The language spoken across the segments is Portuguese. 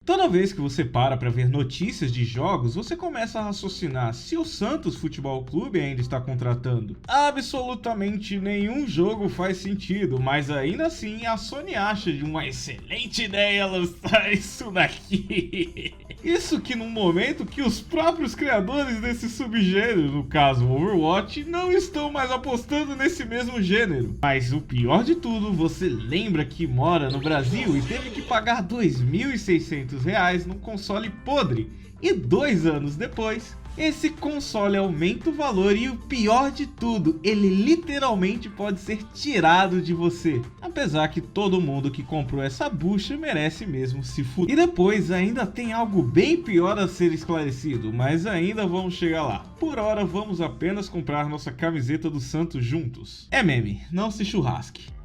Toda vez que você para ver notícias de jogos, você começa a raciocinar se o Santos Futebol Clube ainda está contratando. Absolutamente nenhum jogo faz sentido, mas ainda assim a Sony acha de uma excelente ideia lançar isso daqui. Isso que num momento que os próprios criadores desse subgênero, no caso Overwatch, não estão mais apostando nesse mesmo gênero. Mas o pior de tudo, você lembra que mora no Brasil e teve que pagar R$ 2.600 num console podre, e 2 anos depois, esse console aumenta o valor e o pior de tudo, ele literalmente pode ser tirado de você. Apesar que todo mundo que comprou essa bucha merece mesmo se fuder. E depois ainda tem algo bem pior a ser esclarecido, mas ainda vamos chegar lá. Por hora vamos apenas comprar nossa camiseta do Santos juntos. É meme, não se churrasque.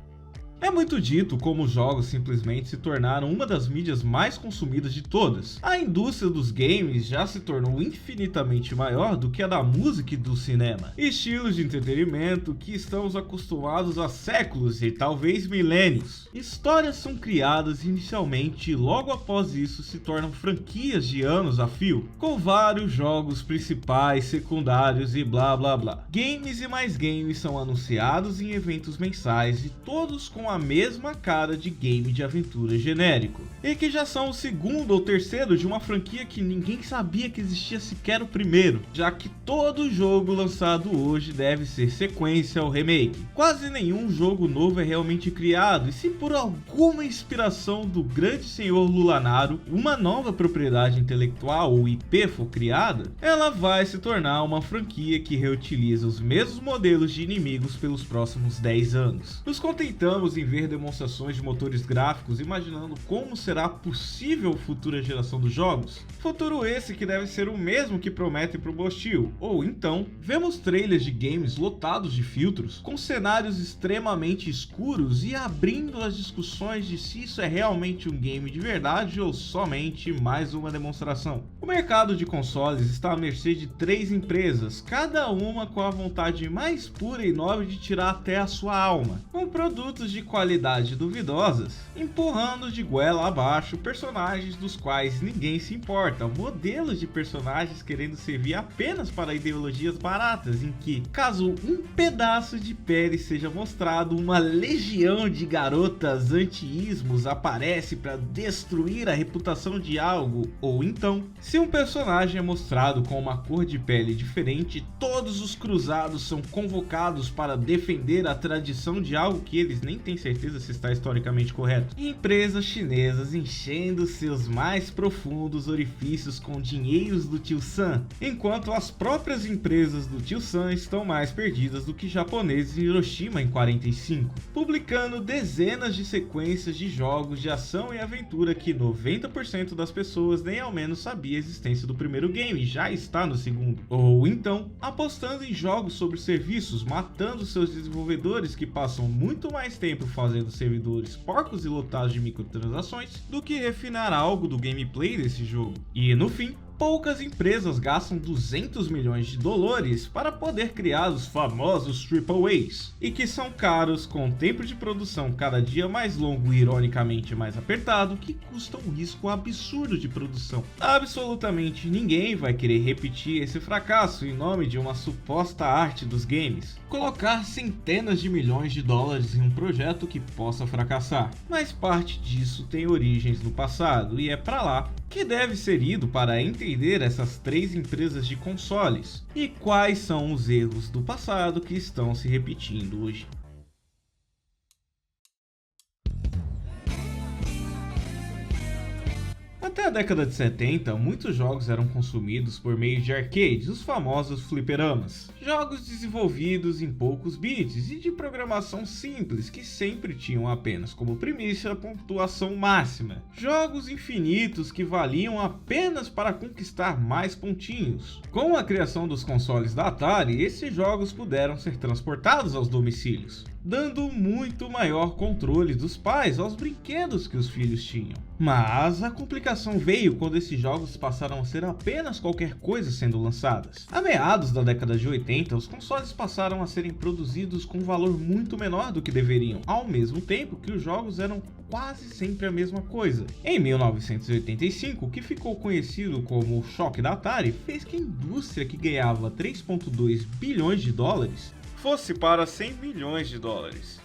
É muito dito como os jogos simplesmente se tornaram uma das mídias mais consumidas de todas. A indústria dos games já se tornou infinitamente maior do que a da música e do cinema. Estilos de entretenimento que estamos acostumados há séculos e talvez milênios. Histórias são criadas inicialmente e logo após isso se tornam franquias de anos a fio, com vários jogos principais, secundários e blá blá blá. Games e mais games são anunciados em eventos mensais e todos com a mesma cara de game de aventura genérico, e que já são o segundo ou terceiro de uma franquia que ninguém sabia que existia sequer o primeiro, já que todo jogo lançado hoje deve ser sequência ou remake. Quase nenhum jogo novo é realmente criado, e se por alguma inspiração do grande senhor Lulanaro, uma nova propriedade intelectual ou IP for criada, ela vai se tornar uma franquia que reutiliza os mesmos modelos de inimigos pelos próximos 10 anos. Nos contentamos em ver demonstrações de motores gráficos imaginando como será possível futura geração dos jogos, futuro esse que deve ser o mesmo que prometem para o Bostil, ou então vemos trailers de games lotados de filtros, com cenários extremamente escuros e abrindo as discussões de se isso é realmente um game de verdade ou somente mais uma demonstração. O mercado de consoles está à mercê de 3 empresas, cada uma com a vontade mais pura e nobre de tirar até a sua alma, com produtos de qualidade duvidosas, empurrando de goela abaixo personagens dos quais ninguém se importa, modelos de personagens querendo servir apenas para ideologias baratas, em que, caso um pedaço de pele seja mostrado, uma legião de garotas anti-ismos aparece para destruir a reputação de algo, ou então, se um personagem é mostrado com uma cor de pele diferente, todos os cruzados são convocados para defender a tradição de algo que eles nem têm certeza se está historicamente correto. Empresas chinesas enchendo seus mais profundos orifícios com dinheiros do Tio Sam, enquanto as próprias empresas do Tio Sam estão mais perdidas do que japoneses em Hiroshima em 45, publicando dezenas de sequências de jogos de ação e aventura que 90% das pessoas nem ao menos sabia a existência do primeiro game e já está no segundo. Ou então, apostando em jogos sobre serviços, matando seus desenvolvedores que passam muito mais tempo fazendo servidores porcos e lotados de microtransações do que refinar algo do gameplay desse jogo. E no fim, poucas empresas gastam 200 milhões de dólares para poder criar os famosos AAAs, e que são caros, com tempo de produção cada dia mais longo e ironicamente mais apertado, que custam um risco absurdo de produção. Absolutamente ninguém vai querer repetir esse fracasso em nome de uma suposta arte dos games, colocar centenas de milhões de dólares em um projeto que possa fracassar. Mas parte disso tem origens no passado, e é para lá que deve ser ido para entender essas 3 empresas de consoles e quais são os erros do passado que estão se repetindo hoje. Até a década de 70, muitos jogos eram consumidos por meio de arcades, os famosos fliperamas. Jogos desenvolvidos em poucos bits e de programação simples que sempre tinham apenas como premissa a pontuação máxima. Jogos infinitos que valiam apenas para conquistar mais pontinhos. Com a criação dos consoles da Atari, esses jogos puderam ser transportados aos domicílios. dando muito maior controle dos pais aos brinquedos que os filhos tinham. Mas a complicação veio quando esses jogos passaram a ser apenas qualquer coisa sendo lançadas. A meados da década de 80, os consoles passaram a serem produzidos com um valor muito menor do que deveriam, ao mesmo tempo que os jogos eram quase sempre a mesma coisa. Em 1985, o que ficou conhecido como o choque da Atari fez que a indústria, que ganhava 3,2 bilhões de dólares, fosse para 100 milhões de dólares.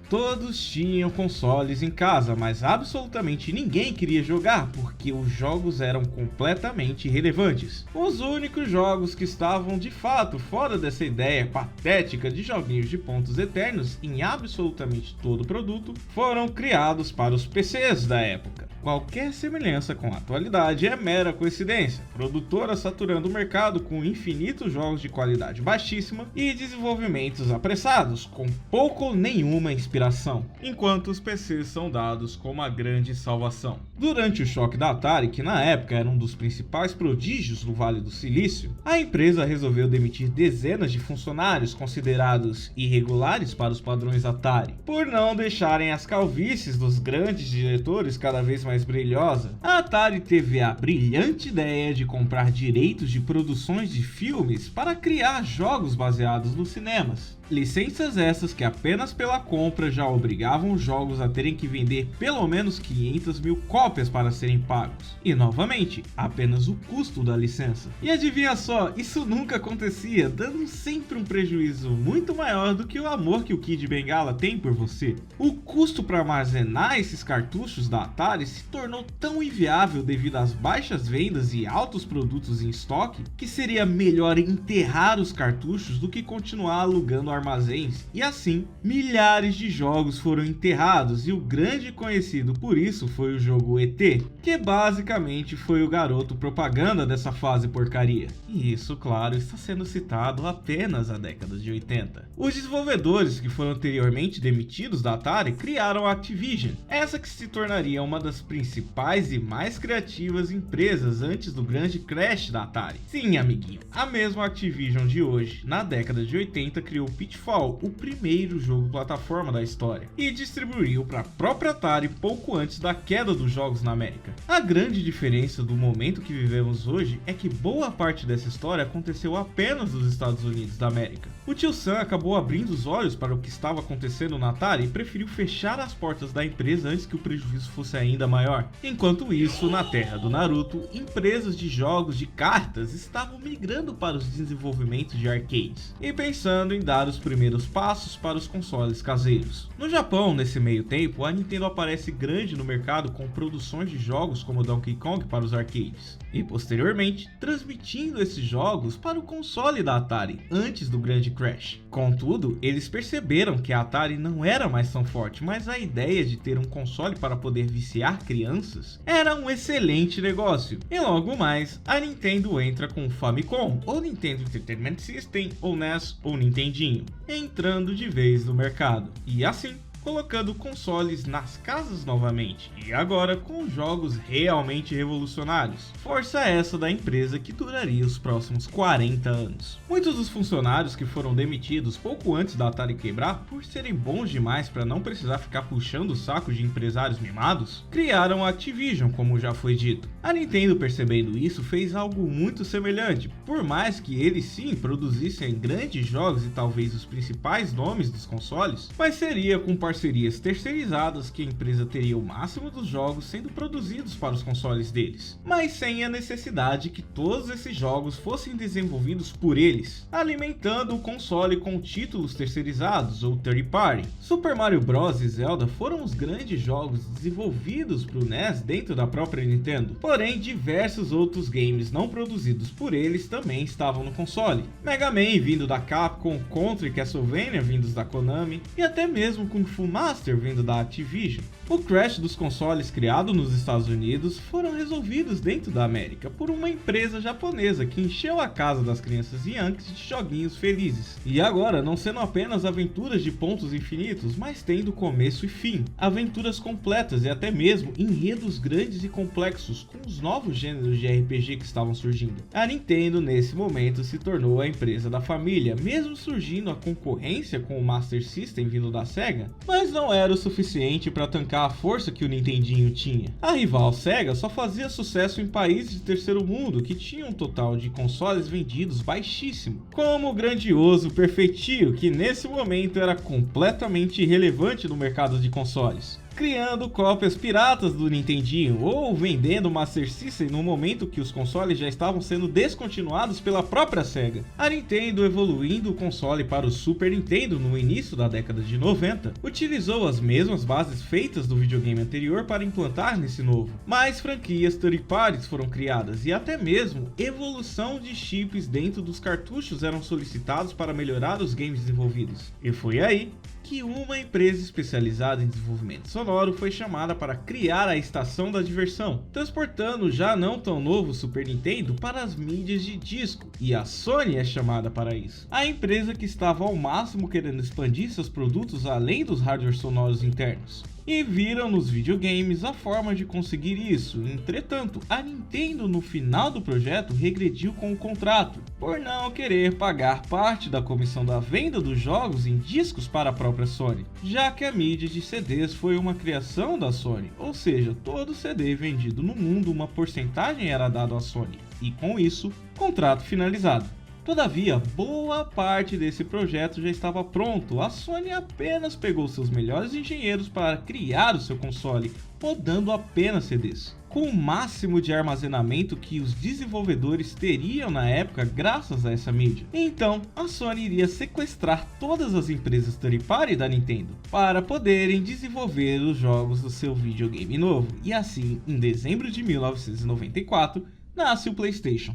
Todos tinham consoles em casa, mas absolutamente ninguém queria jogar porque os jogos eram completamente irrelevantes. Os únicos jogos que estavam de fato fora dessa ideia patética de joguinhos de pontos eternos em absolutamente todo produto foram criados para os PCs da época. Qualquer semelhança com a atualidade é mera coincidência, produtoras saturando o mercado com infinitos jogos de qualidade baixíssima e desenvolvimentos apressados, com pouco ou nenhuma inspiração, enquanto os PCs são dados como a grande salvação. Durante o choque da Atari, que na época era um dos principais prodígios do Vale do Silício, a empresa resolveu demitir dezenas de funcionários considerados irregulares para os padrões Atari, por não deixarem as calvícies dos grandes diretores cada vez mais brilhosa. A Atari teve a brilhante ideia de comprar direitos de produções de filmes para criar jogos baseados nos cinemas. Licenças essas que apenas pela compra já obrigavam os jogos a terem que vender pelo menos 500 mil cópias para serem pagos. E novamente, apenas o custo da licença. E adivinha só, isso nunca acontecia, dando sempre um prejuízo muito maior do que o amor que o Kid Bengala tem por você. O custo para armazenar esses cartuchos da Atari se tornou tão inviável devido às baixas vendas e altos produtos em estoque, que seria melhor enterrar os cartuchos do que continuar alugando armazéns, e assim milhares de jogos foram enterrados, e o grande conhecido por isso foi o jogo ET, que basicamente foi o garoto propaganda dessa fase porcaria. E isso, claro, está sendo citado apenas há décadas de 80. Os desenvolvedores que foram anteriormente demitidos da Atari criaram a Activision, essa que se tornaria uma das principais e mais criativas empresas antes do grande crash da Atari. Sim, amiguinho, a mesma Activision de hoje, na década de 80, criou Pitfall, o primeiro jogo plataforma da história, e distribuiu para a própria Atari pouco antes da queda dos jogos na América. A grande diferença do momento que vivemos hoje é que boa parte dessa história aconteceu apenas nos Estados Unidos da América. O tio Sam acabou abrindo os olhos para o que estava acontecendo na Atari e preferiu fechar as portas da empresa antes que o prejuízo fosse ainda maior. Enquanto isso, na terra do Naruto, empresas de jogos de cartas estavam migrando para os desenvolvimentos de arcades e pensando em dar os primeiros passos para os consoles caseiros. No Japão, nesse meio tempo, a Nintendo aparece grande no mercado com produções de jogos como Donkey Kong para os arcades, e posteriormente transmitindo esses jogos para o console da Atari, antes do grande crash. Contudo, eles perceberam que a Atari não era mais tão forte, mas a ideia de ter um console para poder viciar crianças era um excelente negócio. E logo mais, a Nintendo entra com o Famicom, ou Nintendo Entertainment System, ou NES, ou Nintendinho, entrando de vez no mercado. E assim, colocando consoles nas casas novamente, e agora com jogos realmente revolucionários. Força essa da empresa que duraria os próximos 40 anos. Muitos dos funcionários que foram demitidos pouco antes da Atari quebrar, por serem bons demais para não precisar ficar puxando o saco de empresários mimados, criaram a Activision, como já foi dito. A Nintendo, percebendo isso, fez algo muito semelhante, por mais que eles sim produzissem grandes jogos e talvez os principais nomes dos consoles, mas seria com parcerias terceirizadas que a empresa teria o máximo dos jogos sendo produzidos para os consoles deles, mas sem a necessidade que todos esses jogos fossem desenvolvidos por eles, alimentando o console com títulos terceirizados ou third party. Super Mario Bros. E Zelda foram os grandes jogos desenvolvidos para o NES dentro da própria Nintendo, porém diversos outros games não produzidos por eles também estavam no console. Mega Man vindo da Capcom, Contra e Castlevania vindos da Konami, e até mesmo Kung Fu do Master vindo da Activision. O crash dos consoles criados nos Estados Unidos foram resolvidos dentro da América por uma empresa japonesa que encheu a casa das crianças Yankees de joguinhos felizes. E agora, não sendo apenas aventuras de pontos infinitos, mas tendo começo e fim, aventuras completas e até mesmo enredos grandes e complexos com os novos gêneros de RPG que estavam surgindo. A Nintendo nesse momento se tornou a empresa da família, mesmo surgindo a concorrência com o Master System vindo da Sega, mas não era o suficiente para tancar a força que o Nintendinho tinha. A rival Sega só fazia sucesso em países de terceiro mundo que tinham um total de consoles vendidos baixíssimo, como o grandioso Perfeitio, que nesse momento era completamente irrelevante no mercado de consoles, criando cópias piratas do Nintendinho ou vendendo Master System no momento que os consoles já estavam sendo descontinuados pela própria Sega. A Nintendo, evoluindo o console para o Super Nintendo no início da década de 90, utilizou as mesmas bases feitas do videogame anterior para implantar nesse novo. Mais franquias third parties foram criadas e até mesmo evolução de chips dentro dos cartuchos eram solicitados para melhorar os games desenvolvidos. E foi aí que uma empresa especializada em desenvolvimento sonoro foi chamada para criar a estação da diversão, transportando o já não tão novo Super Nintendo para as mídias de disco, e a Sony é chamada para isso. A empresa que estava ao máximo querendo expandir seus produtos além dos hardware sonoros internos. E viram nos videogames a forma de conseguir isso. Entretanto, a Nintendo no final do projeto regrediu com o contrato, por não querer pagar parte da comissão da venda dos jogos em discos para a própria Sony, já que a mídia de CDs foi uma criação da Sony, ou seja, todo CD vendido no mundo uma porcentagem era dado à Sony, e com isso, contrato finalizado. Todavia, boa parte desse projeto já estava pronto, a Sony apenas pegou seus melhores engenheiros para criar o seu console, rodando apenas CDs, com o máximo de armazenamento que os desenvolvedores teriam na época graças a essa mídia. Então, a Sony iria sequestrar todas as empresas third party da Nintendo para poderem desenvolver os jogos do seu videogame novo, e assim, em dezembro de 1994, nasce o PlayStation.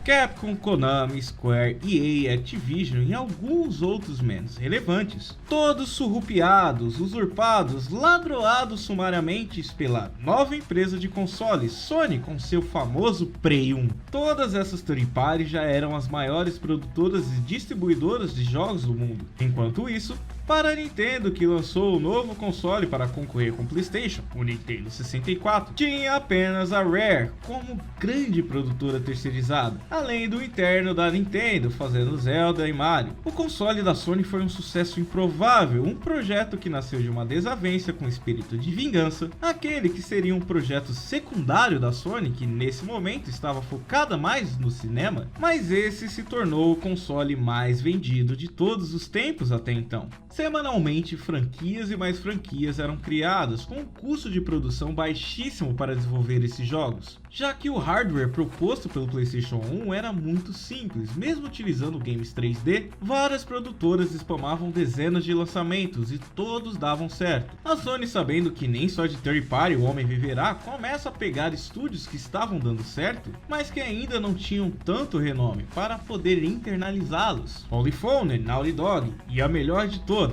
Capcom, Konami, Square, EA, Activision e alguns outros menos relevantes, todos surrupiados, usurpados, ladroados sumariamente pela nova empresa de consoles, Sony, com seu famoso Play 1. Todas essas third parties já eram as maiores produtoras e distribuidoras de jogos do mundo. Enquanto isso, para a Nintendo, que lançou o novo console para concorrer com o PlayStation, o Nintendo 64, tinha apenas a Rare como grande produtora terceirizada, além do interno da Nintendo fazendo Zelda e Mario. O console da Sony foi um sucesso improvável, um projeto que nasceu de uma desavença com espírito de vingança, aquele que seria um projeto secundário da Sony, que nesse momento estava focada mais no cinema, mas esse se tornou o console mais vendido de todos os tempos até então. Semanalmente, franquias e mais franquias eram criadas, com um custo de produção baixíssimo para desenvolver esses jogos, já que o hardware proposto pelo PlayStation 1 era muito simples. Mesmo utilizando games 3D, várias produtoras spamavam dezenas de lançamentos e todos davam certo. A Sony, sabendo que nem só de third party o homem viverá, começa a pegar estúdios que estavam dando certo, mas que ainda não tinham tanto renome, para poder internalizá-los. Polyphony, Naughty Dog e a melhor de todas,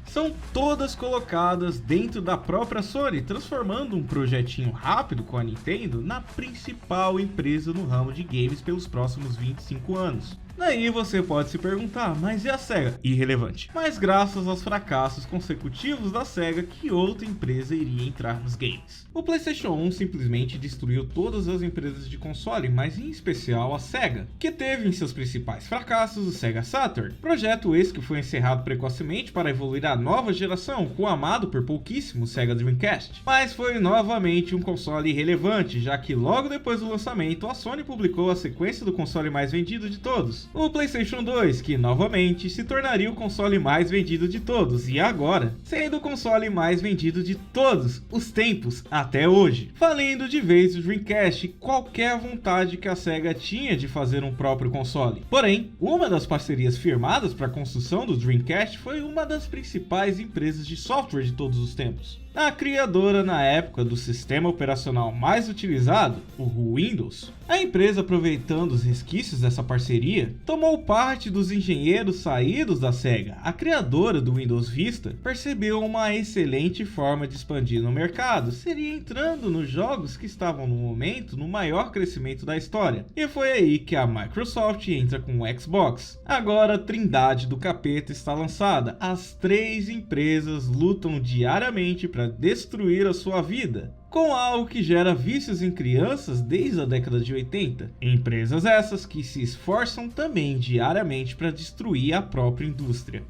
são todas colocadas dentro da própria Sony, transformando um projetinho rápido com a Nintendo na principal empresa no ramo de games pelos próximos 25 anos. Daí você pode se perguntar, mas e a Sega? Irrelevante. Mas graças aos fracassos consecutivos da Sega, que outra empresa iria entrar nos games? O PlayStation 1 simplesmente destruiu todas as empresas de console, mas em especial a Sega, que teve em seus principais fracassos o Sega Saturn, projeto esse que foi encerrado precocemente para evoluir a nova geração com o amado por pouquíssimo Sega Dreamcast. Mas foi novamente um console irrelevante, já que logo depois do lançamento a Sony publicou a sequência do console mais vendido de todos, anos. O PlayStation 2, que novamente se tornaria o console mais vendido de todos, e agora, sendo o console mais vendido de todos os tempos até hoje. Falindo de vez o Dreamcast e qualquer vontade que a Sega tinha de fazer um próprio console. Porém, uma das parcerias firmadas para a construção do Dreamcast foi uma das principais empresas de software de todos os tempos. A criadora na época do sistema operacional mais utilizado, o Windows. A empresa, aproveitando os resquícios dessa parceria, tomou parte dos engenheiros saídos da Sega. A criadora do Windows Vista percebeu uma excelente forma de expandir no mercado, seria entrando nos jogos que estavam no momento no maior crescimento da história. E foi aí que a Microsoft entra com o Xbox. Agora a Trindade do Capeta está lançada. As três empresas lutam diariamente para destruir a sua vida, com algo que gera vícios em crianças desde a década de 80. Empresas essas que se esforçam também diariamente para destruir a própria indústria.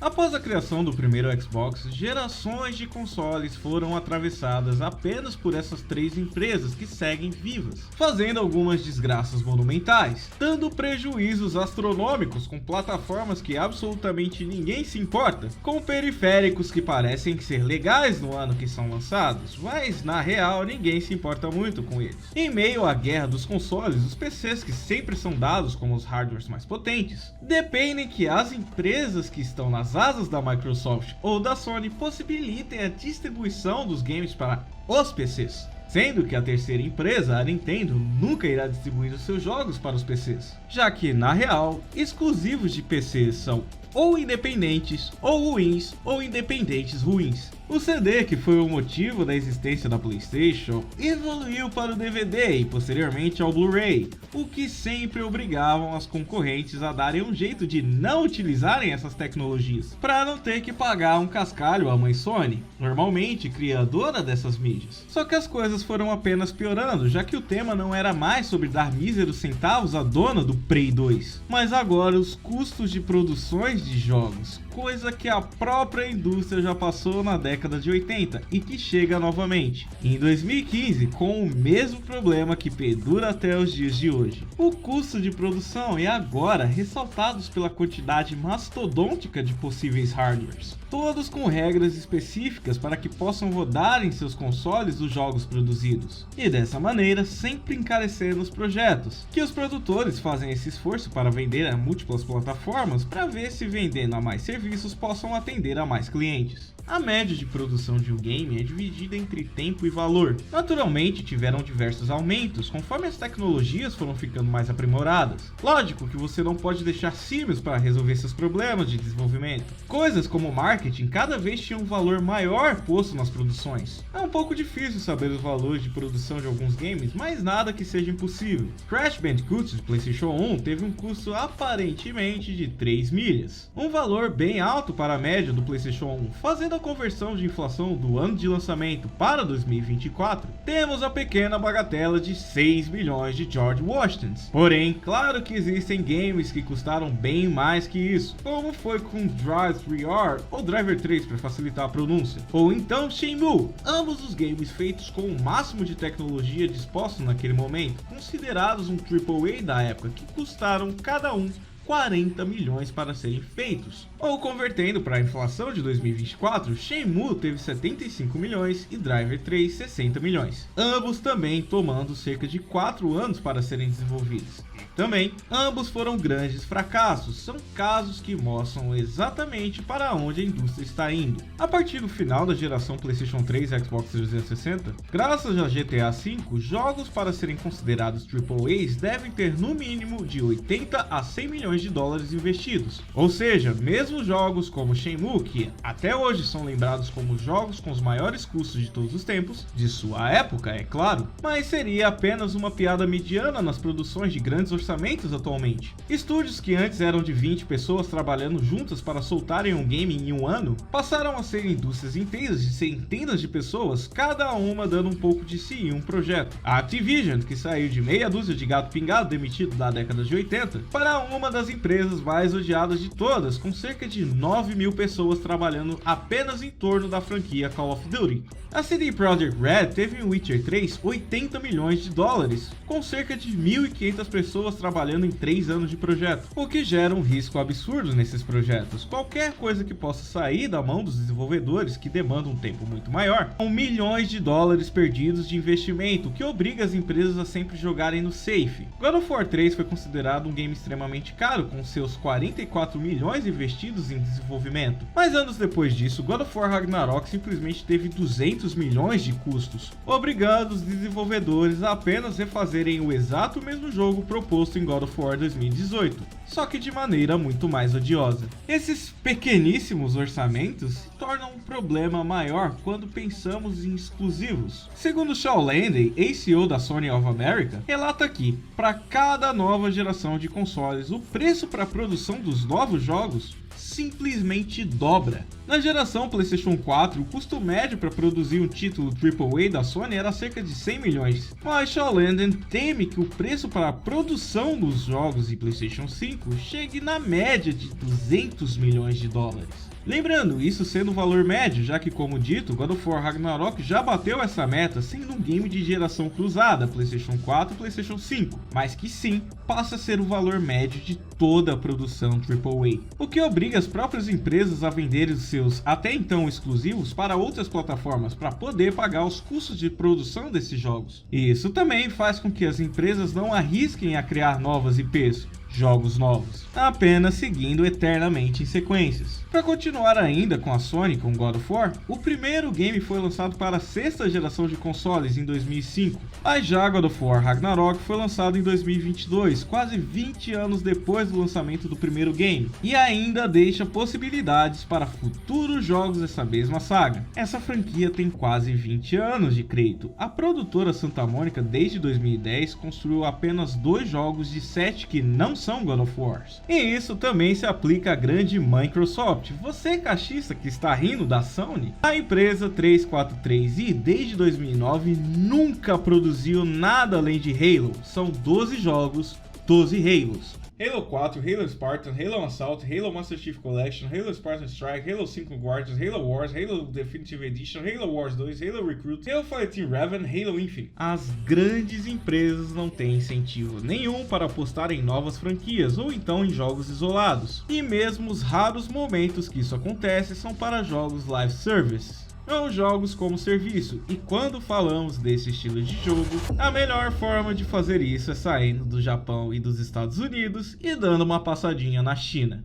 Após a criação do primeiro Xbox, gerações de consoles foram atravessadas apenas por essas três empresas que seguem vivas, fazendo algumas desgraças monumentais, dando prejuízos astronômicos com plataformas que absolutamente ninguém se importa, com periféricos que parecem ser legais no ano que são lançados, mas na real ninguém se importa muito com eles. Em meio à guerra dos consoles, os PCs, que sempre são dados como os hardwares mais potentes, dependem que as empresas que estão nas asas da Microsoft ou da Sony possibilitem a distribuição dos games para os PCs, sendo que a terceira empresa, a Nintendo, nunca irá distribuir os seus jogos para os PCs, já que, na real, exclusivos de PCs são ou independentes, ou ruins, ou independentes ruins. O CD, que foi o motivo da existência da PlayStation, evoluiu para o DVD e posteriormente ao Blu-ray, o que sempre obrigavam as concorrentes a darem um jeito de não utilizarem essas tecnologias, para não ter que pagar um cascalho à mãe Sony, normalmente criadora dessas mídias. Só que as coisas foram apenas piorando, já que o tema não era mais sobre dar míseros centavos à dona do Play 2, mas agora os custos de produções de jogos, coisa que a própria indústria já passou na década de 80 e que chega novamente em 2015 com o mesmo problema que perdura até os dias de hoje. O custo de produção, e agora ressaltados pela quantidade mastodôntica de possíveis hardwares, todos com regras específicas para que possam rodar em seus consoles os jogos produzidos, e dessa maneira sempre encarecendo os projetos, que os produtores fazem esse esforço para vender a múltiplas plataformas para ver se vendendo a mais serviços possam atender a mais clientes. A média de produção de um game é dividida entre tempo e valor. Naturalmente tiveram diversos aumentos conforme as tecnologias foram ficando mais aprimoradas. Lógico que você não pode deixar símios para resolver seus problemas de desenvolvimento. Coisas como marketing cada vez tinham um valor maior posto nas produções. É um pouco difícil saber os valores de produção de alguns games, mas nada que seja impossível. Crash Bandicoot de PlayStation 1 teve um custo aparentemente de 3 milhas, um valor bem alto para a média do PlayStation 1, fazendo a conversão de inflação do ano de lançamento para 2024, temos a pequena bagatela de 6 milhões de George Washingtons. Porém, claro que existem games que custaram bem mais que isso, como foi com Drive 3R ou Driver 3 para facilitar a pronúncia, ou então Shenmue, ambos os games feitos com o máximo de tecnologia disposto naquele momento, considerados um AAA da época, que custaram cada um 40 milhões para serem feitos. Ou convertendo para a inflação de 2024, Shenmue teve 75 milhões e Driver 3 60 milhões, ambos também tomando cerca de 4 anos para serem desenvolvidos. Também, ambos foram grandes fracassos, são casos que mostram exatamente para onde a indústria está indo. A partir do final da geração PlayStation 3 e Xbox 360, graças a GTA V, jogos para serem considerados AAAs devem ter no mínimo de 80 a 100 milhões milhões de dólares investidos. Ou seja, mesmo jogos como Shenmue, que até hoje são lembrados como jogos com os maiores custos de todos os tempos, de sua época, é claro, mas seria apenas uma piada mediana nas produções de grandes orçamentos atualmente. Estúdios que antes eram de 20 pessoas trabalhando juntas para soltarem um game em um ano, passaram a ser indústrias inteiras de centenas de pessoas, cada uma dando um pouco de si em um projeto. A Activision, que saiu de meia dúzia de gato pingado demitido da década de 80, para uma das empresas mais odiadas de todas, com cerca de 9 mil pessoas trabalhando apenas em torno da franquia Call of Duty. A CD Projekt Red teve em Witcher 3 80 milhões de dólares, com cerca de 1.500 pessoas trabalhando em 3 anos de projeto, o que gera um risco absurdo nesses projetos. Qualquer coisa que possa sair da mão dos desenvolvedores, que demandam um tempo muito maior, são milhões de dólares perdidos de investimento, que obriga as empresas a sempre jogarem no safe. God of War 3 foi considerado um game extremamente caro, com seus 44 milhões investidos em desenvolvimento, mas anos depois disso, God of War Ragnarok simplesmente teve 200 milhões de custos, obrigando os desenvolvedores a apenas refazerem o exato mesmo jogo proposto em God of War 2018, só que de maneira muito mais odiosa. Esses pequeníssimos orçamentos tornam um problema maior quando pensamos em exclusivos. Segundo Shawn Landey, ex-CEO da Sony of America, relata que, para cada nova geração de consoles, o preço para a produção dos novos jogos simplesmente dobra. Na geração PlayStation 4, o custo médio para produzir um título AAA da Sony era cerca de 100 milhões, mas Shawn Landey teme que o preço para a produção dos jogos de PlayStation 5 chegue na média de 200 milhões de dólares. Lembrando, isso sendo o valor médio, já que, como dito, God of War Ragnarok já bateu essa meta sendo um game de geração cruzada, PlayStation 4 e PlayStation 5, mas que sim, passa a ser o valor médio de toda a produção AAA, o que obriga as próprias empresas a venderem os seus até então exclusivos para outras plataformas para poder pagar os custos de produção desses jogos. E isso também faz com que as empresas não arrisquem a criar novas IPs, jogos novos, apenas seguindo eternamente em sequências. Para continuar ainda com a Sony com God of War, o primeiro game foi lançado para a 6ª geração de consoles em 2005, mas já God of War Ragnarok foi lançado em 2022, quase 20 anos depois do lançamento do primeiro game, e ainda deixa possibilidades para futuros jogos dessa mesma saga. Essa franquia tem quase 20 anos de crédito. A produtora Santa Mônica desde 2010 construiu apenas 2 jogos de 7 que não são God of Wars. E isso também se aplica à grande Microsoft. Você, cachista que está rindo da Sony? A empresa 343 desde 2009 nunca produziu nada além de Halo. São 12 jogos, 12 Halos. Halo 4, Halo Spartan, Halo Assault, Halo Master Chief Collection, Halo Spartan Strike, Halo 5 Guardians, Halo Wars, Halo Definitive Edition, Halo Wars 2, Halo Recruit, Halo Fighting Raven, Halo Infinite. As grandes empresas não têm incentivo nenhum para apostar em novas franquias ou então em jogos isolados. E mesmo os raros momentos que isso acontece são para jogos live service, ou jogos como serviço, e quando falamos desse estilo de jogo, a melhor forma de fazer isso é saindo do Japão e dos Estados Unidos e dando uma passadinha na China.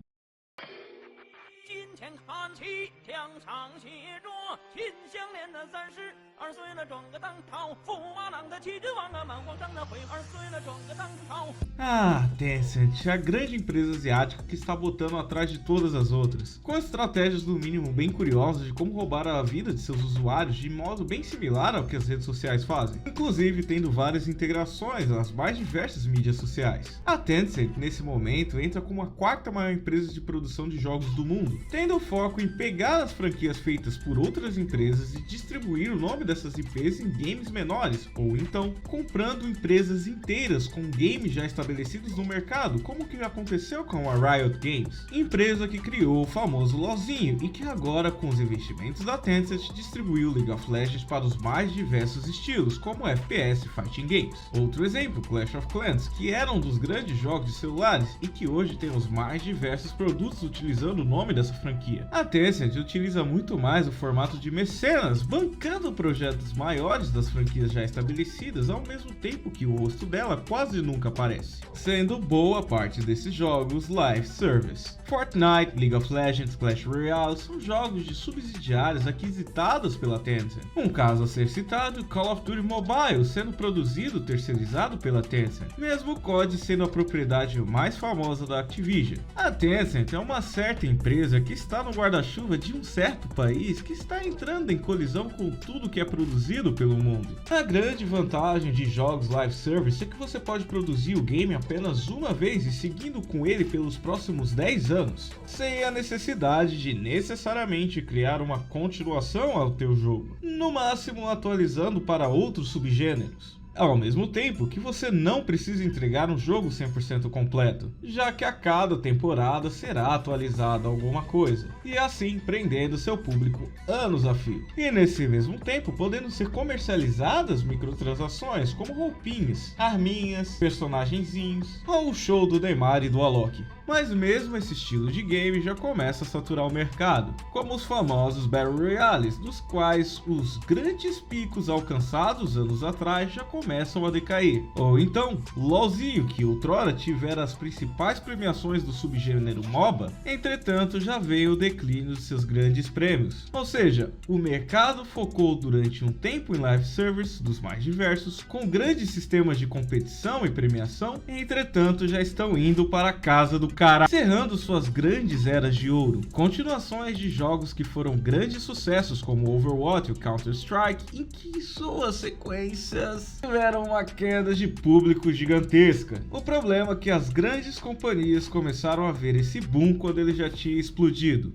Ah, Tencent, a grande empresa asiática que está botando atrás de todas as outras, com estratégias no mínimo bem curiosas de como roubar a vida de seus usuários de modo bem similar ao que as redes sociais fazem, inclusive tendo várias integrações às mais diversas mídias sociais. A Tencent, nesse momento, entra como a 4ª maior empresa de produção de jogos do mundo, tendo foco em pegar as franquias feitas por outras empresas e distribuir o nome dessas IPs em games menores, ou então comprando empresas inteiras com games já estabelecidos no mercado, como o que aconteceu com a Riot Games, empresa que criou o famoso LoLzinho e que agora, com os investimentos da Tencent, distribuiu League of Legends para os mais diversos estilos, como FPS e Fighting Games. Outro exemplo, Clash of Clans, que era um dos grandes jogos de celulares e que hoje tem os mais diversos produtos utilizando o nome dessa franquia. A Tencent utiliza muito mais o formato de mecenas, bancando projetos projetos maiores das franquias já estabelecidas, ao mesmo tempo que o rosto dela quase nunca aparece, sendo boa parte desses jogos live service. Fortnite, League of Legends, Clash Royale são jogos de subsidiárias aquisitadas pela Tencent. Um caso a ser citado, Call of Duty Mobile sendo produzido terceirizado pela Tencent, mesmo o COD sendo a propriedade mais famosa da Activision. A Tencent é uma certa empresa que está no guarda-chuva de um certo país que está entrando em colisão com tudo que é produzido pelo mundo. A grande vantagem de jogos live service é que você pode produzir o game apenas uma vez e seguindo com ele pelos próximos 10 anos, sem a necessidade de necessariamente criar uma continuação ao teu jogo, no máximo atualizando para outros subgêneros. Ao mesmo tempo que você não precisa entregar um jogo 100% completo, já que a cada temporada será atualizada alguma coisa, e assim prendendo seu público anos a fio. E nesse mesmo tempo podendo ser comercializadas microtransações como roupinhas, arminhas, personagenzinhos, ou o show do Neymar e do Alok. Mas mesmo esse estilo de game já começa a saturar o mercado, como os famosos Battle Royales, dos quais os grandes picos alcançados anos atrás já começam a decair. Ou então, LoLzinho, que outrora tivera as principais premiações do subgênero MOBA, entretanto já veio o declínio de seus grandes prêmios. Ou seja, o mercado focou durante um tempo em live service dos mais diversos, com grandes sistemas de competição e premiação, e entretanto já estão indo para a casa do cara, encerrando suas grandes eras de ouro. Continuações de jogos que foram grandes sucessos como Overwatch e Counter-Strike, em que suas sequências tiveram uma queda de público gigantesca. O problema é que as grandes companhias começaram a ver esse boom quando ele já tinha explodido.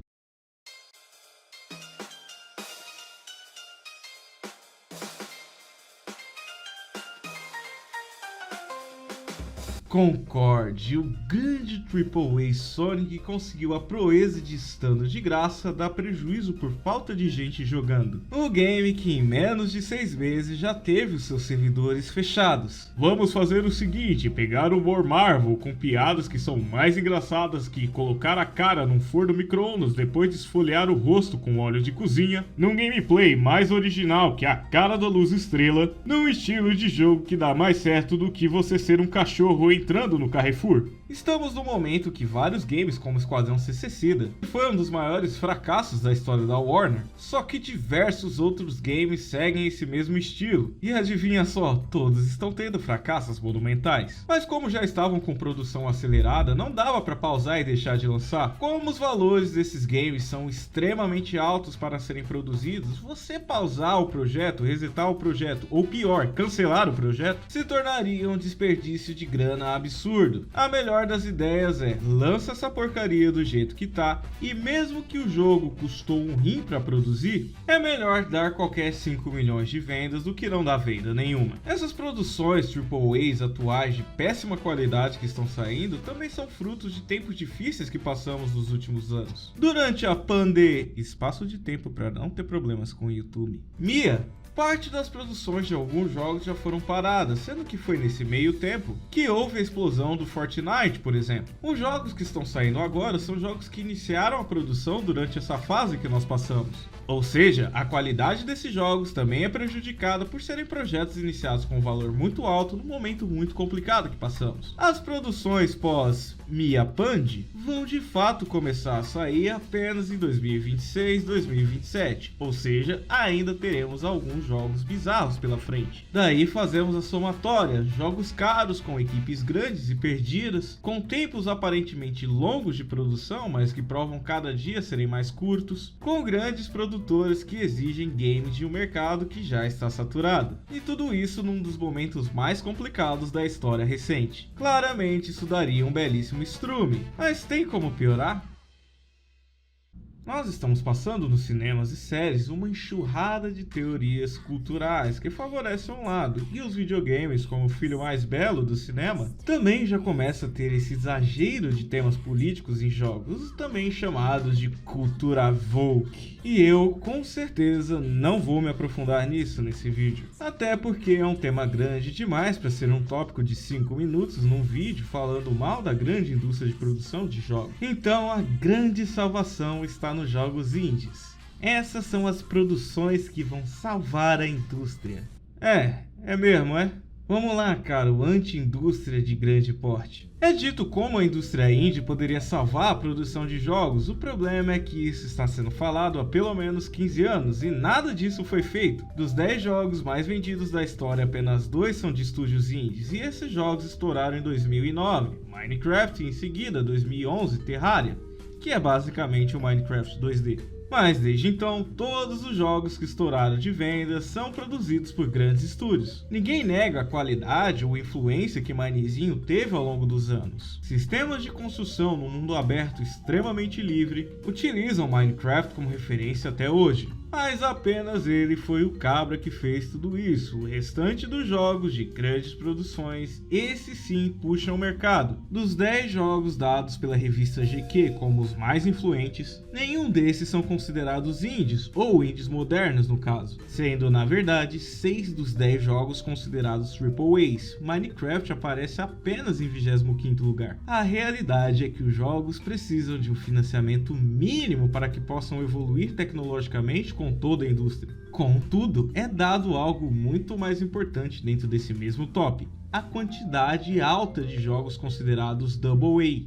Concorde, o grande AAA Sonic conseguiu a proeza de estando de graça dar prejuízo por falta de gente jogando. O game que em menos de 6 meses já teve os seus servidores fechados. Vamos fazer o seguinte, pegar o humor Marvel com piadas que são mais engraçadas que colocar a cara num forno micro-ondas depois de esfoliar o rosto com óleo de cozinha, num gameplay mais original que a cara da luz estrela, num estilo de jogo que dá mais certo do que você ser um cachorro entrando no Carrefour. Estamos no momento que vários games como Esquadrão Suicida foi um dos maiores fracassos da história da Warner, só que diversos outros games seguem esse mesmo estilo. E adivinha só, todos estão tendo fracassos monumentais. Mas como já estavam com produção acelerada, não dava para pausar e deixar de lançar. Como os valores desses games são extremamente altos para serem produzidos, você pausar o projeto, resetar o projeto, ou pior, cancelar o projeto, se tornaria um desperdício de grana absurdo. A melhor das ideias é, lança essa porcaria do jeito que tá, e mesmo que o jogo custou um rim para produzir, é melhor dar qualquer 5 milhões de vendas do que não dar venda nenhuma. Essas produções AAAs atuais de péssima qualidade que estão saindo também são frutos de tempos difíceis que passamos nos últimos anos. Durante a espaço de tempo para não ter problemas com o YouTube. Parte das produções de alguns jogos já foram paradas, sendo que foi nesse meio tempo que houve a explosão do Fortnite, por exemplo. Os jogos que estão saindo agora são jogos que iniciaram a produção durante essa fase que nós passamos. Ou seja, a qualidade desses jogos também é prejudicada por serem projetos iniciados com um valor muito alto no momento muito complicado que passamos. As produções pós Pand vão de fato começar a sair apenas em 2026, 2027, ou seja, ainda teremos alguns jogos bizarros pela frente. Daí fazemos a somatória, jogos caros com equipes grandes e perdidas, com tempos aparentemente longos de produção, mas que provam cada dia serem mais curtos, com grandes produtores que exigem games de um mercado que já está saturado. E tudo isso num dos momentos mais complicados da história recente. Claramente isso daria um belíssimo estrume, mas tem como piorar? Nós estamos passando nos cinemas e séries uma enxurrada de teorias culturais que favorecem um lado, e os videogames, como o filho mais belo do cinema, também já começa a ter esse exagero de temas políticos em jogos, também chamados de cultura woke. E eu, com certeza, não vou me aprofundar nisso nesse vídeo, até porque é um tema grande demais para ser um tópico de 5 minutos num vídeo falando mal da grande indústria de produção de jogos. Então a grande salvação está nos jogos indies. Essas são as produções que vão salvar a indústria. É mesmo, é? Vamos lá, caro anti-indústria de grande porte. É dito como a indústria indie poderia salvar a produção de jogos. O problema é que isso está sendo falado há pelo menos 15 anos e nada disso foi feito. Dos 10 jogos mais vendidos da história, apenas 2 são de estúdios indies, e esses jogos estouraram em 2009. Minecraft e em seguida, 2011, Terraria, que é basicamente o Minecraft 2D. Mas desde então, todos os jogos que estouraram de vendas são produzidos por grandes estúdios. Ninguém nega a qualidade ou influência que Minezinho teve ao longo dos anos. Sistemas de construção no mundo aberto extremamente livre utilizam Minecraft como referência até hoje. Mas apenas ele foi o cabra que fez tudo isso. O restante dos jogos de grandes produções, esses sim puxam o mercado. Dos 10 jogos dados pela revista GQ como os mais influentes, nenhum desses são considerados indies, ou indies modernos no caso, sendo na verdade 6 dos 10 jogos considerados AAAs. Minecraft aparece apenas em 25º lugar. A realidade é que os jogos precisam de um financiamento mínimo para que possam evoluir tecnologicamente com toda a indústria. Contudo, é dado algo muito mais importante dentro desse mesmo top: a quantidade alta de jogos considerados AA.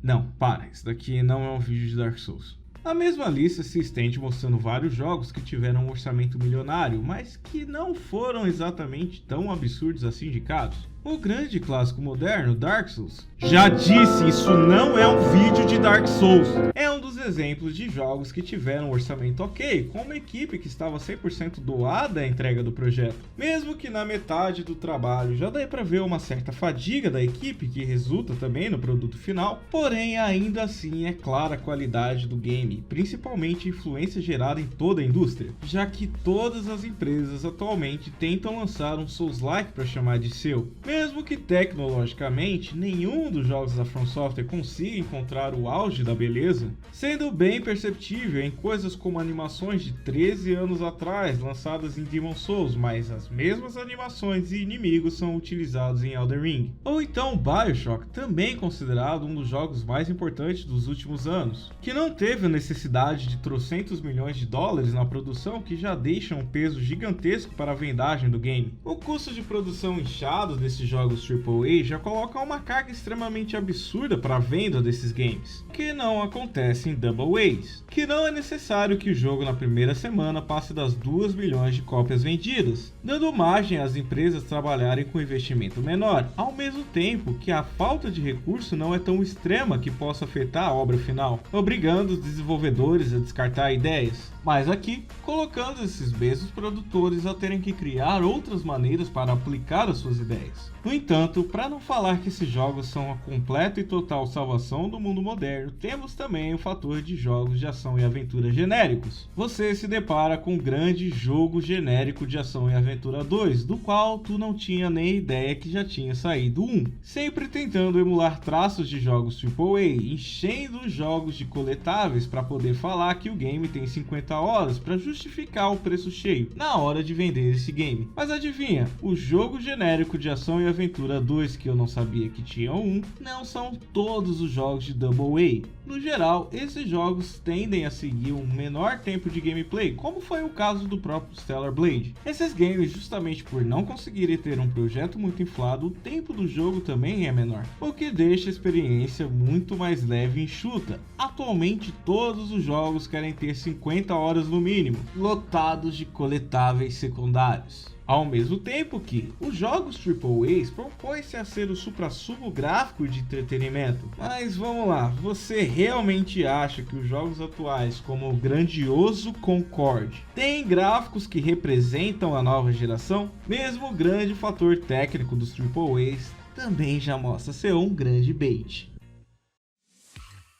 Não, para, isso daqui não é um vídeo de Dark Souls. A mesma lista se estende mostrando vários jogos que tiveram um orçamento milionário, mas que não foram exatamente tão absurdos assim de caros. O grande clássico moderno, Dark Souls. Já disse, isso não é um vídeo de Dark Souls. É um dos exemplos de jogos que tiveram um orçamento ok, com uma equipe que estava 100% doada à entrega do projeto. Mesmo que na metade do trabalho já dá pra ver uma certa fadiga da equipe, que resulta também no produto final, porém ainda assim é clara a qualidade do game, principalmente a influência gerada em toda a indústria, já que todas as empresas atualmente tentam lançar um Souls-like para chamar de seu. Mesmo que tecnologicamente nenhum dos jogos da From Software consiga encontrar o auge da beleza, sendo bem perceptível em coisas como animações de 13 anos atrás lançadas em Demon's Souls, mas as mesmas animações e inimigos são utilizados em Elden Ring. Ou então BioShock, também considerado um dos jogos mais importantes dos últimos anos, que não teve a necessidade de trocentos milhões de dólares na produção, que já deixa um peso gigantesco para a vendagem do game. O custo de produção inchado desses jogos AAA já coloca uma carga extremamente absurda para a venda desses games, que não acontece em AAAs, que não é necessário que o jogo na primeira semana passe das 2 milhões de cópias vendidas, dando margem às empresas trabalharem com investimento menor, ao mesmo tempo que a falta de recurso não é tão extrema que possa afetar a obra final, obrigando os desenvolvedores a descartar ideias, mas aqui colocando esses mesmos produtores a terem que criar outras maneiras para aplicar as suas ideias. No entanto, para não falar que esses jogos são a completa e total salvação do mundo moderno, temos também o fator de jogos de ação e aventura genéricos. Você se depara com um grande jogo genérico de ação e aventura 2, do qual tu não tinha nem ideia que já tinha saído um, sempre tentando emular traços de jogos AAA, enchendo os jogos de coletáveis para poder falar que o game tem 50 horas para justificar o preço cheio na hora de vender esse game. Mas adivinha, o jogo genérico de ação e aventura 2 que eu não sabia que tinha um, não são todos os jogos de AA. No geral, esses jogos tendem a seguir um menor tempo de gameplay, como foi o caso do próprio Stellar Blade. Esses games, justamente por não conseguirem ter um projeto muito inflado, o tempo do jogo também é menor, o que deixa a experiência muito mais leve e enxuta. Atualmente, todos os jogos querem ter 50 horas no mínimo, lotados de coletáveis secundários. Ao mesmo tempo que os jogos AAAs propõem-se a ser o suprassumo gráfico de entretenimento. Mas vamos lá, você realmente acha que os jogos atuais, como o grandioso Concorde, têm gráficos que representam a nova geração? Mesmo o grande fator técnico dos AAAs também já mostra ser um grande bait.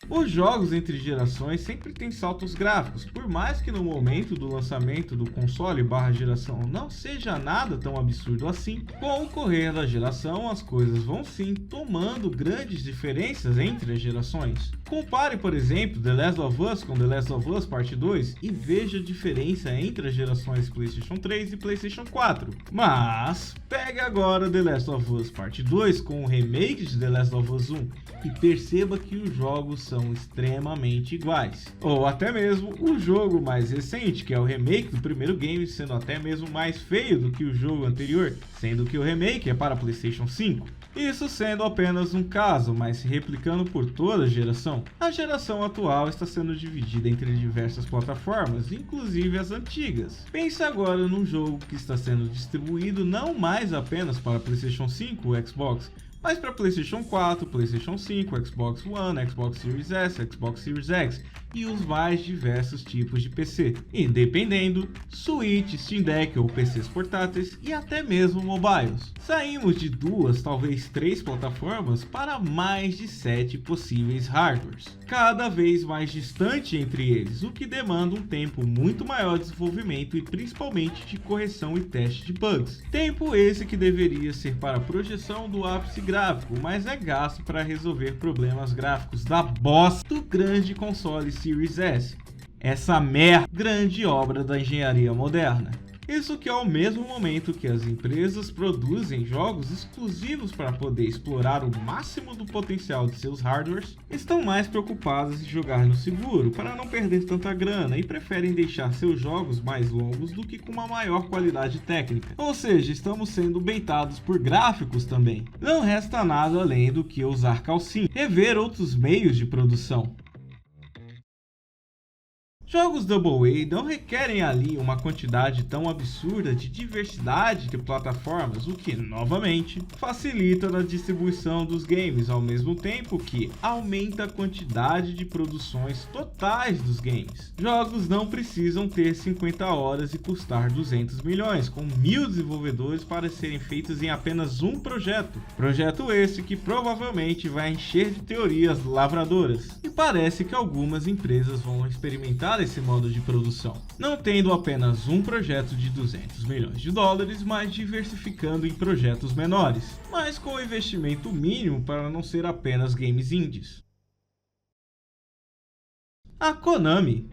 Os jogos entre gerações sempre têm saltos gráficos, por mais que no momento do lançamento do console/geração não seja nada tão absurdo assim, com o correr da geração as coisas vão sim tomando grandes diferenças entre as gerações. Compare, por exemplo, The Last of Us com The Last of Us Parte 2 e veja a diferença entre as gerações PlayStation 3 e PlayStation 4. Mas pegue agora The Last of Us Parte 2 com o remake de The Last of Us 1 e perceba que os jogos são extremamente iguais. Ou até mesmo o jogo mais recente, que é o remake do primeiro game, sendo até mesmo mais feio do que o jogo anterior, sendo que o remake é para PlayStation 5. Isso sendo apenas um caso, mas se replicando por toda a geração. A geração atual está sendo dividida entre diversas plataformas, inclusive as antigas. Pense agora num jogo que está sendo distribuído não mais apenas para PlayStation 5 ou Xbox, mas para PlayStation 4, PlayStation 5, Xbox One, Xbox Series S, Xbox Series X e os mais diversos tipos de PC, independendo, Switch, Steam Deck ou PCs portáteis e até mesmo mobiles. Saímos de 2, talvez 3 plataformas para mais de 7 possíveis hardwares, cada vez mais distante entre eles, o que demanda um tempo muito maior de desenvolvimento e principalmente de correção e teste de bugs. Tempo esse que deveria ser para a projeção do ápice gráfico, mas é gasto para resolver problemas gráficos da bosta do grande console Series S. Essa grande obra da engenharia moderna. Isso que ao mesmo momento que as empresas produzem jogos exclusivos para poder explorar o máximo do potencial de seus hardwares, estão mais preocupadas em jogar no seguro para não perder tanta grana e preferem deixar seus jogos mais longos do que com uma maior qualidade técnica. Ou seja, estamos sendo baitados por gráficos também. Não resta nada além do que usar calcinha, rever outros meios de produção. Jogos AA não requerem ali uma quantidade tão absurda de diversidade de plataformas, o que, novamente, facilita na distribuição dos games, ao mesmo tempo que aumenta a quantidade de produções totais dos games. Jogos não precisam ter 50 horas e custar 200 milhões, com 1000 desenvolvedores para serem feitos em apenas um projeto. Projeto esse que provavelmente vai encher de teorias lavradoras. E parece que algumas empresas vão experimentar esse modo de produção, não tendo apenas um projeto de 200 milhões de dólares, mas diversificando em projetos menores, mas com investimento mínimo para não ser apenas games indies. A Konami.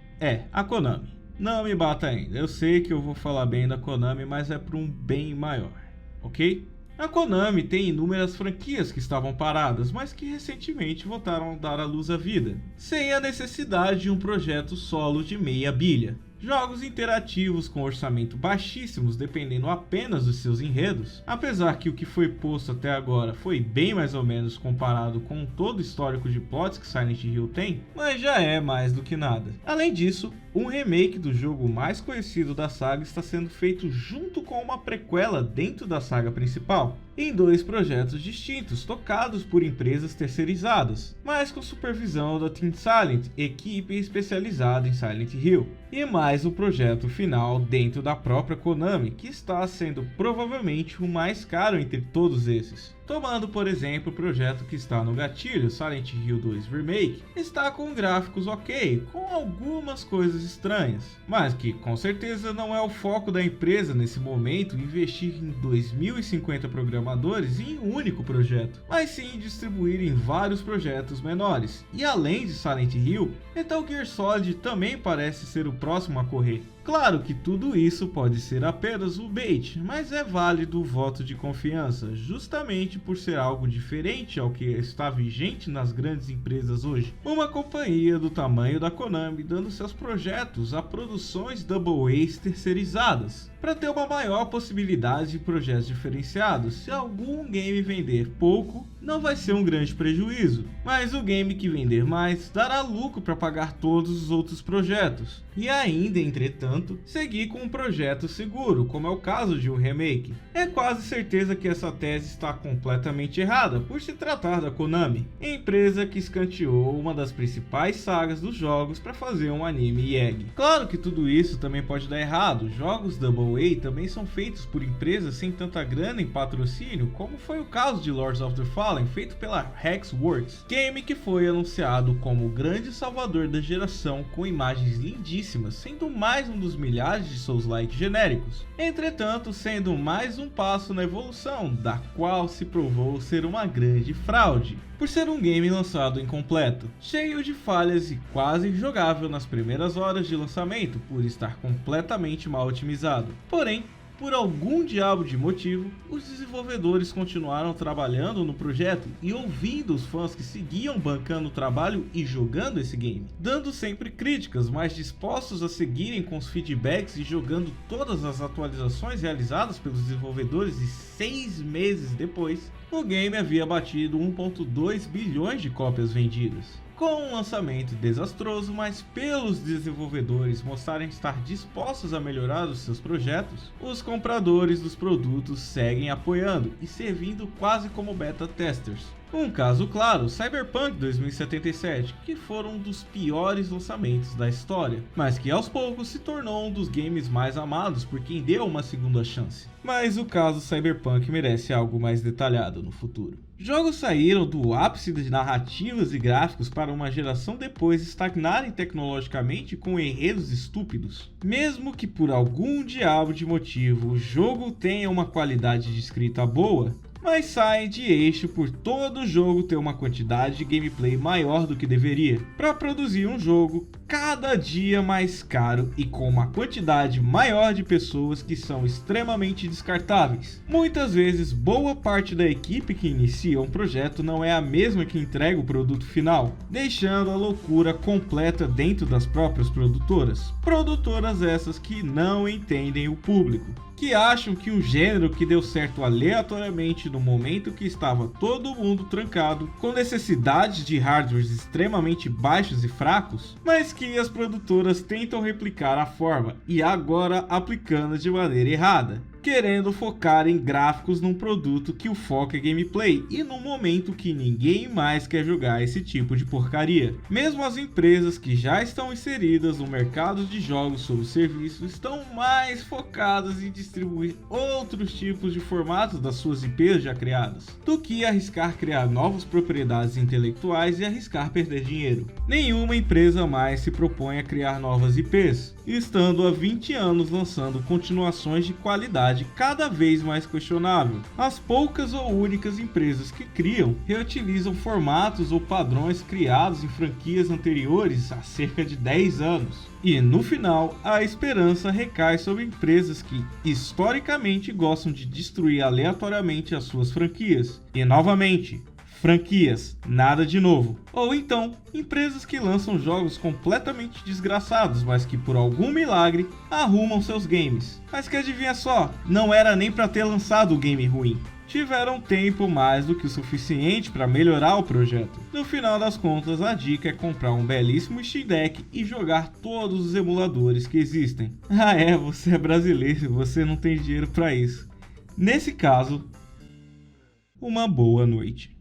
A Konami. Não me bata ainda, eu sei que eu vou falar bem da Konami, mas é para um bem maior, ok? A Konami tem inúmeras franquias que estavam paradas, mas que recentemente voltaram a dar à luz à vida, sem a necessidade de um projeto solo de meia bilha. Jogos interativos com orçamento baixíssimos dependendo apenas dos seus enredos, apesar que o que foi posto até agora foi bem mais ou menos comparado com todo o histórico de plots que Silent Hill tem, mas já é mais do que nada. Além disso, um remake do jogo mais conhecido da saga está sendo feito junto com uma prequela dentro da saga principal, em 2 projetos distintos tocados por empresas terceirizadas, mas com supervisão da Team Silent, equipe especializada em Silent Hill, e mais o projeto final dentro da própria Konami, que está sendo provavelmente o mais caro entre todos esses. Tomando, por exemplo, o projeto que está no gatilho, Silent Hill 2 Remake, está com gráficos ok, com algumas coisas estranhas, mas que com certeza não é o foco da empresa nesse momento investir em 2050 programadores em um único projeto, mas sim distribuir em vários projetos menores. E além de Silent Hill, Metal Gear Solid também parece ser o próximo a correr. Claro que tudo isso pode ser apenas um bait, mas é válido o voto de confiança, justamente por ser algo diferente ao que está vigente nas grandes empresas hoje. Uma companhia do tamanho da Konami dando seus projetos a produções AA terceirizadas, para ter uma maior possibilidade de projetos diferenciados. Se algum game vender pouco, não vai ser um grande prejuízo, mas o game que vender mais dará lucro para pagar todos os outros projetos. E ainda, entretanto, seguir com um projeto seguro, como é o caso de um remake. É quase certeza que essa tese está completamente errada, por se tratar da Konami, empresa que escanteou uma das principais sagas dos jogos para fazer um anime YEG. Claro que tudo isso também pode dar errado, jogos AA também são feitos por empresas sem tanta grana em patrocínio, como foi o caso de Lords of the Fallen, Fallen, feito pela Hexworks, game que foi anunciado como o grande salvador da geração, com imagens lindíssimas, sendo mais um dos milhares de Souls-like genéricos. Entretanto, sendo mais um passo na evolução, da qual se provou ser uma grande fraude, por ser um game lançado incompleto, cheio de falhas e quase injogável nas primeiras horas de lançamento por estar completamente mal otimizado. Porém, por algum diabo de motivo, os desenvolvedores continuaram trabalhando no projeto e ouvindo os fãs que seguiam bancando o trabalho e jogando esse game, dando sempre críticas, mas dispostos a seguirem com os feedbacks e jogando todas as atualizações realizadas pelos desenvolvedores, e 6 meses depois, o game havia batido 1,2 bilhões de cópias vendidas. Com um lançamento desastroso, mas pelos desenvolvedores mostrarem estar dispostos a melhorar os seus projetos, os compradores dos produtos seguem apoiando e servindo quase como beta testers. Um caso claro, Cyberpunk 2077, que foram um dos piores lançamentos da história, mas que aos poucos se tornou um dos games mais amados por quem deu uma segunda chance. Mas o caso Cyberpunk merece algo mais detalhado no futuro. Jogos saíram do ápice de narrativas e gráficos para uma geração depois estagnarem tecnologicamente com enredos estúpidos. Mesmo que por algum diabo de motivo o jogo tenha uma qualidade de escrita boa, mas saem de eixo por todo jogo ter uma quantidade de gameplay maior do que deveria, para produzir um jogo cada dia mais caro e com uma quantidade maior de pessoas que são extremamente descartáveis. Muitas vezes, boa parte da equipe que inicia um projeto não é a mesma que entrega o produto final, deixando a loucura completa dentro das próprias produtoras. Produtoras essas que não entendem o público, que acham que um gênero que deu certo aleatoriamente no momento que estava todo mundo trancado, com necessidades de hardwares extremamente baixos e fracos, mas que as produtoras tentam replicar a forma e agora aplicando de maneira errada, querendo focar em gráficos num produto que o foco é gameplay e no momento que ninguém mais quer jogar esse tipo de porcaria. Mesmo as empresas que já estão inseridas no mercado de jogos sob serviço estão mais focadas em distribuir outros tipos de formatos das suas IPs já criadas, do que arriscar criar novas propriedades intelectuais e arriscar perder dinheiro. Nenhuma empresa mais se propõe a criar novas IPs, estando há 20 anos lançando continuações de qualidade cada vez mais questionável. As poucas ou únicas empresas que criam reutilizam formatos ou padrões criados em franquias anteriores há cerca de 10 anos. E no final, a esperança recai sobre empresas que historicamente gostam de destruir aleatoriamente as suas franquias. E novamente, franquias, nada de novo. Ou então, empresas que lançam jogos completamente desgraçados, mas que por algum milagre arrumam seus games. Mas que adivinha só, não era nem para ter lançado o game ruim. Tiveram tempo mais do que o suficiente para melhorar o projeto. No final das contas, a dica é comprar um belíssimo Steam Deck e jogar todos os emuladores que existem. Ah é, você é brasileiro, você não tem dinheiro para isso. Nesse caso, uma boa noite.